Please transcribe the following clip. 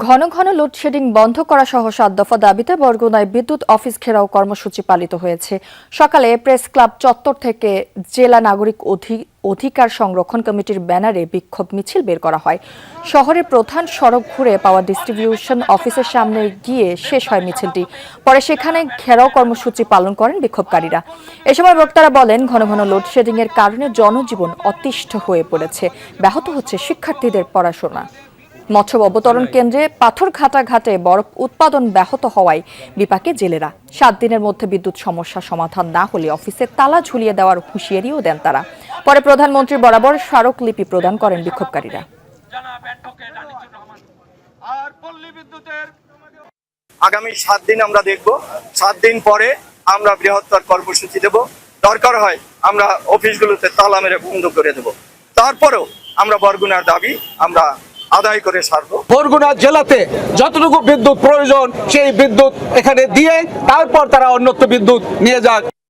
ঘন ঘন লোডশেডিং বন্ধ করা সহ ৭ দফা দাবিতে বরগুনায় বিদ্যুৎ অফিস ঘেরাও কর্মসূচি পালিত হয়েছে। সকালে প্রেস ক্লাব চত্বর থেকে জেলা নাগরিক অধিকার সংরক্ষণ কমিটির ব্যানারে বিক্ষোভ মিছিল বের করা হয়। শহরের প্রধান সড়ক ঘুরে পাওয়ার ডিস্ট্রিবিউশন অফিসের সামনে গিয়ে শেষ হয় মিছিলটি। পরে সেখানে ঘেরাও কর্মসূচি পালন করেন বিক্ষোভকারীরা। এ সময় বক্তারা বলেন, ঘন ঘন লোডশেডিং এর কারণে জনজীবন অতিষ্ঠ হয়ে পড়েছে, ব্যাহত হচ্ছে শিক্ষার্থীদের পড়াশোনা। মৎস্য অবতরণ কেন্দ্রে পাথরঘাটা ঘাটে বরফ উৎপাদন ব্যাহত হওয়ায় বিপাকে জেলেরা। ৭ দিনের মধ্যে বিদ্যুৎ সমস্যা সমাধান না হলে অফিসে তালা ঝুলিয়ে দেওয়ার হুঁশিয়ারিও দেন তারা। পরে প্রধানমন্ত্রী বরাবর স্মারকলিপি প্রদান করেন বিক্ষোভকারীরা। আগামী ৭ দিন আমরা দেখব। ৭ দিন পরে আমরা বৃহত্তর কর্মসূচি দেব। দরকার হয় আমরা অফিসগুলোতে তালা মেরে বন্ধ করে দেব। তারপরেও আমরা বরগুনার দাবি আমরা আদায় করে ছাড়বো। বরগুনা জেলাতে যতটুকু বিদ্যুৎ প্রয়োজন সেই বিদ্যুৎ এখানে দিয়ে তারপর তারা অন্যত্র বিদ্যুৎ নিয়ে যাক।